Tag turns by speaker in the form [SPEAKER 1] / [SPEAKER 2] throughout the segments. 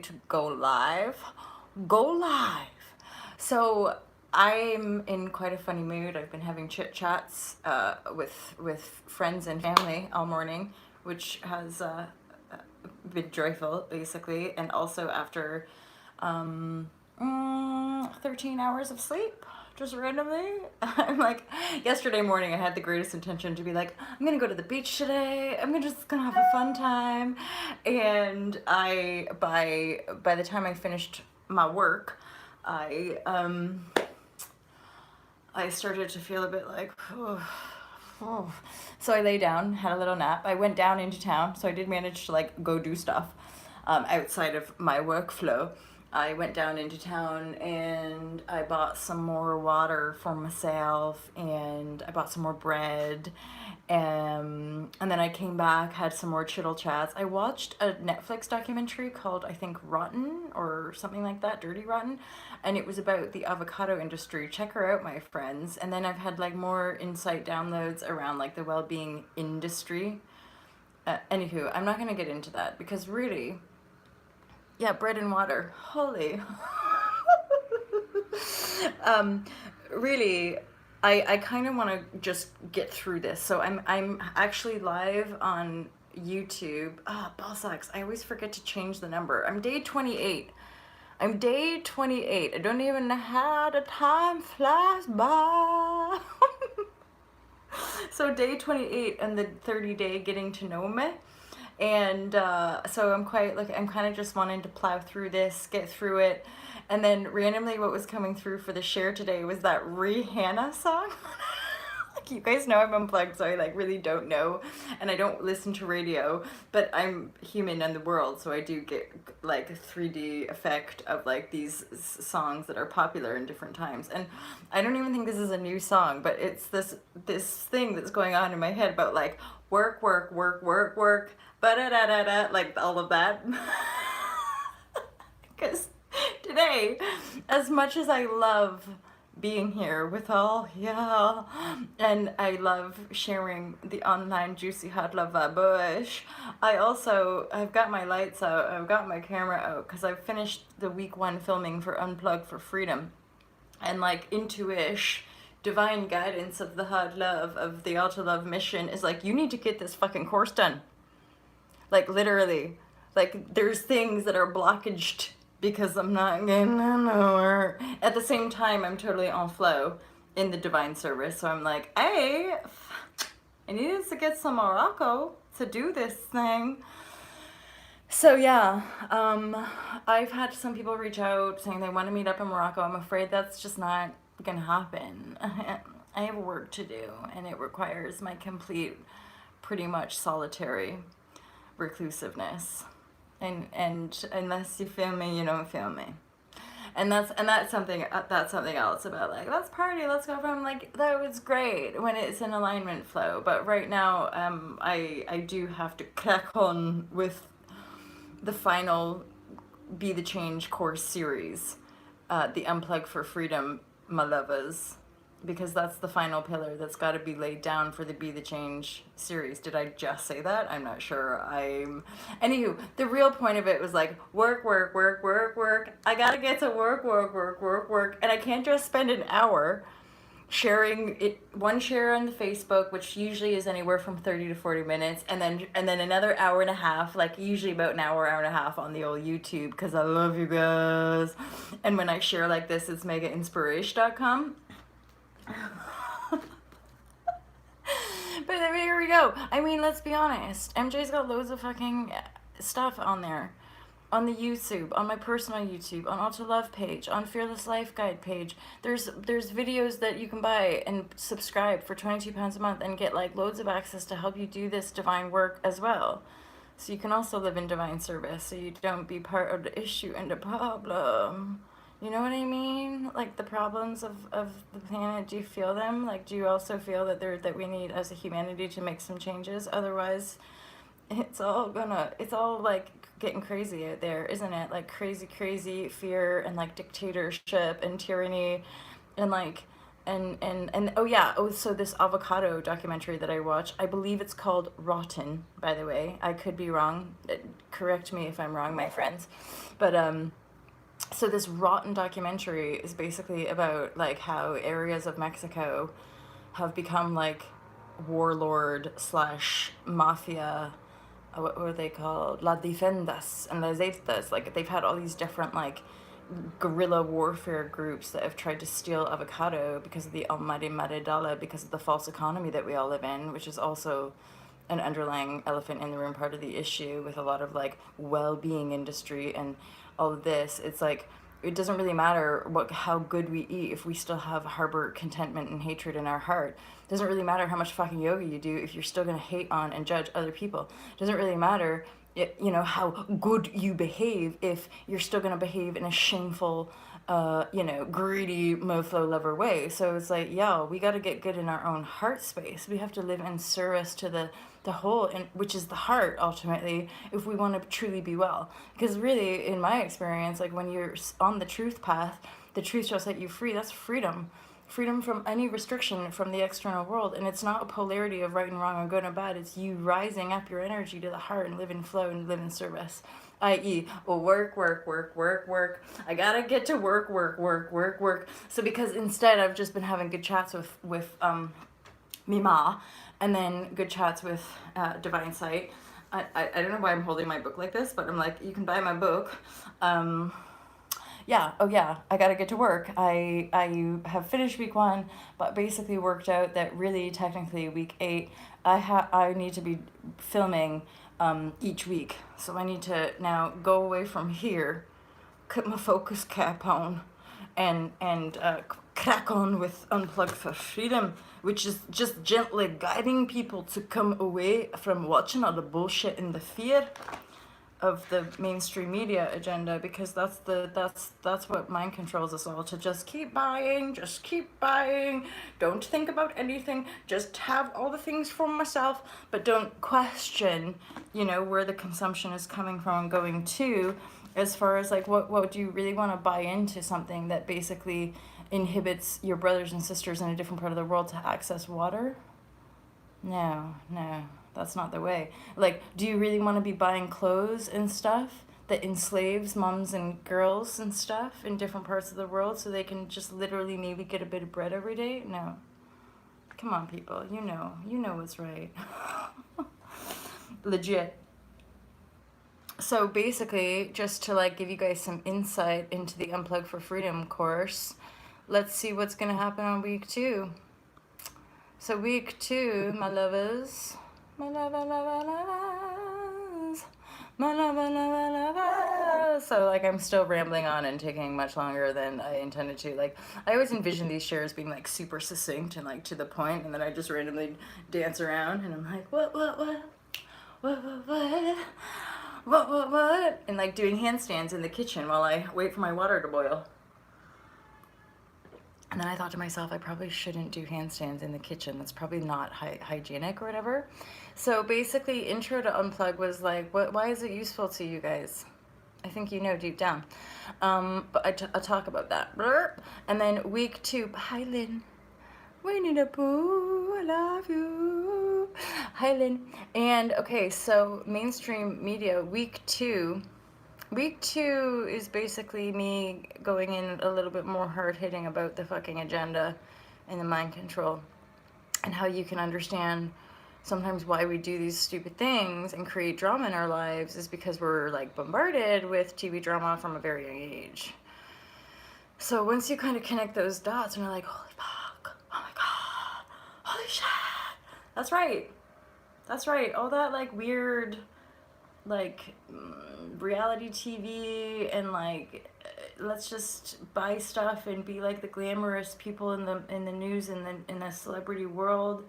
[SPEAKER 1] to go live. Go live. So I'm in quite a funny mood. I've been having chit chats with friends and family all morning, which has been joyful, basically, and also after 13 hours of sleep, just randomly. I'm like, yesterday morning I had the greatest intention to be like, I'm gonna go to the beach today, just gonna have a fun time. And by the time I finished my work, I started to feel a bit like, oh. So I lay down, had a little nap. I went down into town, so I did manage to like go do stuff outside of my workflow. I went down into town and I bought some more water for myself, and I bought some more bread, and then I came back, had some more chittle chats. I watched a Netflix documentary called, I think, Rotten or something like that, Dirty Rotten, and it was about the avocado industry. Check her out, my friends. And then I've had like more insight downloads around like the well-being industry. Anywho, I'm not gonna get into that because really, yeah, bread and water, holy. Really, I kind of want to just get through this. So I'm actually live on YouTube. Ball sacks. I always forget to change the number. I'm day 28. I'm day 28. I don't even know how the time flies by. So day 28 and the 30-day getting to know me. And so I'm kind of just wanting to plow through this, get through it. And then randomly what was coming through for the share today was that Rihanna song. Like, you guys know I'm unplugged, so I like really don't know, and I don't listen to radio, but I'm human in the world, so I do get like a 3D effect of like these songs that are popular in different times. And I don't even think this is a new song, but it's this thing that's going on in my head about like work, work, work, work, work, ba-da-da-da-da, like all of that. Because today, as much as I love being here with all y'all, and I love sharing the online juicy hot love vibrashe, I've got my lights out, I've got my camera out, because I've finished the week 1 filming for Unplug for Freedom, and like intuition, divine guidance of the hot love of the Alta Love mission is like, you need to get this fucking course done. Like literally, like there's things that are blockaged because I'm not getting nowhere. At the same time, I'm totally on flow in the divine service. So I'm like, hey, I needed to get some Morocco to do this thing. So yeah, I've had some people reach out saying they want to meet up in Morocco. I'm afraid that's just not gonna happen. I have work to do, and it requires my complete, pretty much solitary reclusiveness. And unless you feel me, you don't feel me. And that's something else about like, let's party, let's go from like, that was great when it's an alignment flow. But right now, I do have to crack on with the final Be the Change course series, the Unplug for Freedom, my lovers, because that's the final pillar that's got to be laid down for the Be the Change series. Did I just say that? I'm not sure. Anywho, the real point of it was like, work, work, work, work, work. I gotta get to work, work, work, work, work. And I can't just spend an hour sharing it, one share on the Facebook, which usually is anywhere from 30 to 40 minutes, and then another hour and a half, like usually about an hour, hour and a half on the old YouTube, because I love you guys. And when I share like this, it's megainspiration.com. But here we go. I mean, let's be honest. MJ's got loads of fucking stuff on there. On the YouTube, on my personal YouTube, on Alta Love page, on Fearless Life Guide page. There's videos that you can buy and subscribe for £22 a month and get like loads of access to help you do this divine work as well. So you can also live in divine service, so you don't be part of the issue and the problem. You know what I mean? Like the problems of the planet, do you feel them? Like, do you also feel that we need as a humanity to make some changes? Otherwise, it's all like getting crazy out there, isn't it? Like crazy fear and like dictatorship and tyranny and like And oh yeah, oh, so this avocado documentary that I watched, I believe it's called Rotten, by the way. I could be wrong. Correct me if I'm wrong, my friends. But so this Rotten documentary is basically about like how areas of Mexico have become like warlord slash mafia, what were they called? La Defendas and Las Zetas. Like they've had all these different like guerrilla warfare groups that have tried to steal avocado because of the almighty maridala, because of the false economy that we all live in, which is also an underlying elephant in the room part of the issue with a lot of like well-being industry and all of this. It's like it doesn't really matter how good we eat if we still have harbor contentment and hatred in our heart. It doesn't really matter how much fucking yoga you do if you're still gonna hate on and judge other people. It doesn't really matter how good you behave if you're still gonna behave in a shameful greedy mofo lover way. So it's like, yo, we got to get good in our own heart space. We have to live in service to the whole, and which is the heart ultimately, if we want to truly be well. Because really, in my experience, like when you're on the truth path, the truth shall set you free. That's freedom. Freedom from any restriction from the external world. And it's not a polarity of right and wrong or good and bad. It's you rising up your energy to the heart and live in flow and live in service. I.e., work, work, work, work, work. I gotta get to work, work, work, work, work. So because instead I've just been having good chats with Mima, and then good chats with Divine Sight. I don't know why I'm holding my book like this, but I'm like, you can buy my book. Yeah, oh yeah, I gotta get to work. I have finished week 1, but basically worked out that really technically week 8, I need to be filming each week. So I need to now go away from here, put my focus cap on, and crack on with Unplug for Freedom, which is just gently guiding people to come away from watching all the bullshit and the fear of the mainstream media agenda, because that's what mind controls us all, to just keep buying, don't think about anything, just have all the things for myself, but don't question where the consumption is coming from and going to, as far as like what do you really want to buy into something that basically inhibits your brothers and sisters in a different part of the world to access water? No, that's not the way. Like, do you really want to be buying clothes and stuff that enslaves moms and girls and stuff in different parts of the world so they can just literally maybe get a bit of bread every day? No. Come on, people. You know what's right. Legit. So basically, just to like give you guys some insight into the Unplug for Freedom course, let's see what's going to happen on week 2. So week 2, my lovers, my lovers, my lovers. So like I'm still rambling on and taking much longer than I intended to. Like I always envision these shares being like super succinct and like to the point, and then I just randomly dance around and I'm like, what, and like doing handstands in the kitchen while I wait for my water to boil. And then I thought to myself, I probably shouldn't do handstands in the kitchen. That's probably not hygienic or whatever. So basically, intro to Unplug was like, why is it useful to you guys? I think you know deep down. But I'll talk about that. And then week 2, hi Lynn. Winnie the Pooh, I love you. Hi Lynn. And okay, so mainstream media, week 2. Week 2 is basically me going in a little bit more hard-hitting about the fucking agenda and the mind control, and how you can understand sometimes why we do these stupid things and create drama in our lives is because we're like bombarded with TV drama from a very young age. So once you kind of connect those dots and you're like, holy fuck, oh my god, holy shit, that's right, all that like weird like reality TV and like let's just buy stuff and be like the glamorous people in the news and in the celebrity world,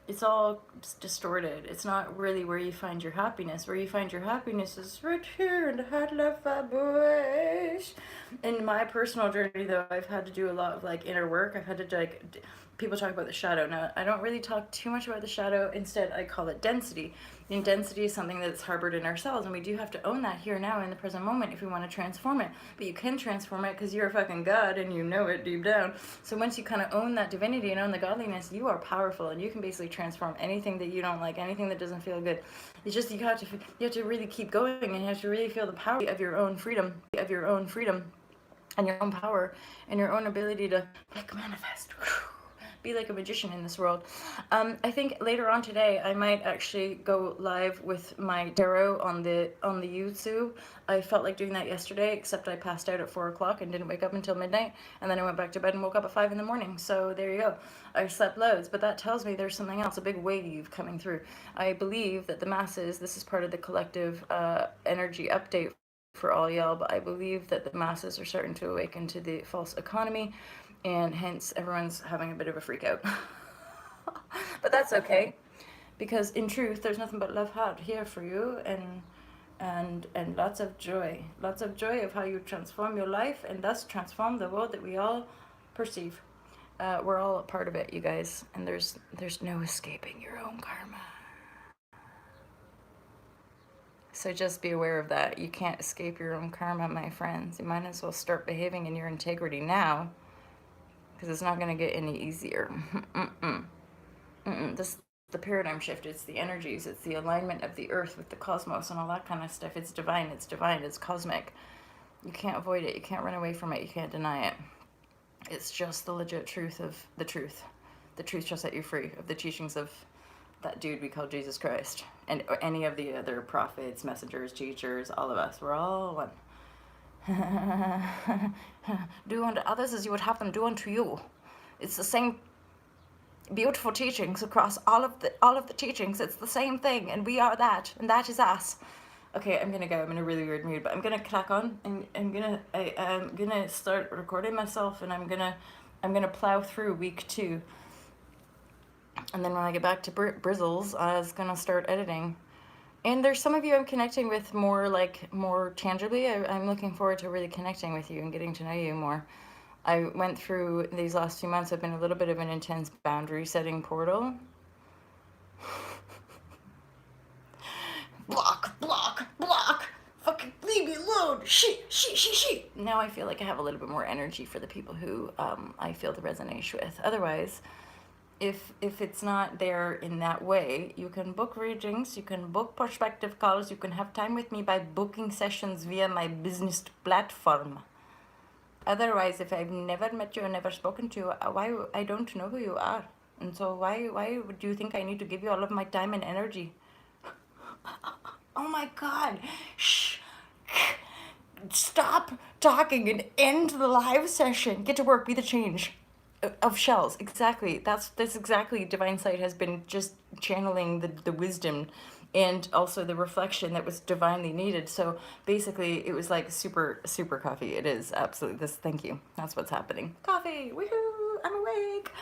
[SPEAKER 1] it's all distorted. It's not really where you find your happiness. Where you find your happiness is right here in the Holllllaaaa bush. In my personal journey though, I've had to do a lot of like inner work. I've had to like, people talk about the shadow. Now, I don't really talk too much about the shadow. Instead, I call it density. Intensity is something that's harbored in ourselves, and we do have to own that here now in the present moment if we want to transform it. But you can transform it because you're a fucking god and you know it deep down. So once you kind of own that divinity and own the godliness, you are powerful, and you can basically transform anything that you don't like, anything that doesn't feel good. It's just you have to really keep going, and you have to really feel the power of your own freedom, and your own power, and your own ability to like manifest. Be like a magician in this world. I think later on today I might actually go live with my tarot on the YouTube. I felt like doing that yesterday, except I passed out at 4 o'clock and didn't wake up until midnight, and then I went back to bed and woke up at 5 in the morning. So there you go. I slept loads, but that tells me there's something else, a big wave coming through. I believe that the masses, this is part of the collective energy update for all y'all, but I believe that the masses are starting to awaken to the false economy, and hence everyone's having a bit of a freak out. But that's okay, because in truth there's nothing but love heart here for you, and lots of joy of how you transform your life and thus transform the world that we all perceive. We're all a part of it, you guys, and there's no escaping your own karma. So just be aware of that. You can't escape your own karma, my friends. You might as well start behaving in your integrity now, because it's not going to get any easier. This is the paradigm shift. It's the energies. It's the alignment of the earth with the cosmos and all that kind of stuff. It's divine. It's divine. It's cosmic. You can't avoid it. You can't run away from it. You can't deny it. It's just the legit truth of the truth. The truth shall set you free, of the teachings of that dude we call Jesus Christ, and any of the other prophets, messengers, teachers, all of us. We're all one. Do unto others as you would have them do unto you. It's the same beautiful teachings across all of the teachings. It's the same thing, and we are that, and that is us. Okay, I'm gonna go. I'm in a really weird mood, but I'm gonna crack on, and I'm gonna start recording myself, and I'm gonna plow through week 2, and then when I get back to Brizzles, I was gonna start editing. And there's some of you I'm connecting with more tangibly. I'm looking forward to really connecting with you and getting to know you more. I went through these last few months, have been a little bit of an intense boundary setting portal. Block. Fucking leave me alone. She. Now I feel like I have a little bit more energy for the people who I feel the resonance with. Otherwise, if it's not there in that way, you can book readings, you can book perspective calls, you can have time with me by booking sessions via my business platform. Otherwise, if I've never met you and never spoken to you, I don't know who you are. And so why would you think I need to give you all of my time and energy? Oh my God. Shh. Stop talking and end the live session. Get to work, be the change. Of shells, exactly. That's exactly. Divine Sight has been just channeling the wisdom, and also the reflection that was divinely needed. So basically, it was like super coffee. It is absolutely this. Thank you. That's what's happening. Coffee. Woohoo! I'm awake.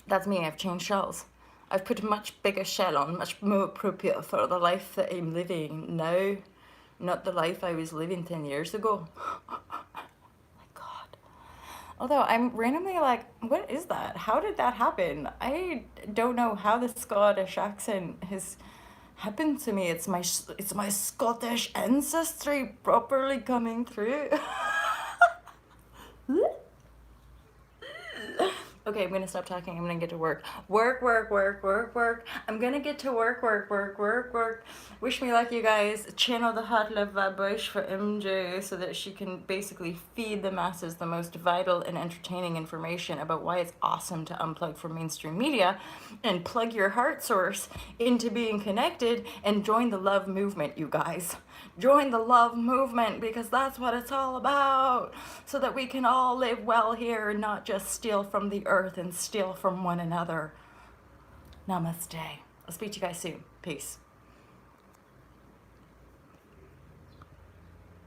[SPEAKER 1] That's me. I've changed shells. I've put a much bigger shell on, much more appropriate for the life that I'm living now, not the life I was living 10 years ago. Although I'm randomly like, what is that? How did that happen? I don't know how the Scottish accent has happened to me. It's my Scottish ancestry properly coming through. Okay, I'm gonna stop talking. I'm gonna get to work. Work. I'm gonna get to work. Wish me luck, you guys. Channel the hot love vibrashe for MJ so that she can basically feed the masses the most vital and entertaining information about why it's awesome to unplug from mainstream media and plug your heart source into being connected and join the love movement, you guys. Join the love movement, because that's what it's all about, so that we can all live well here and not just steal from the earth and steal from one another. Namaste. I'll speak to you guys soon. Peace.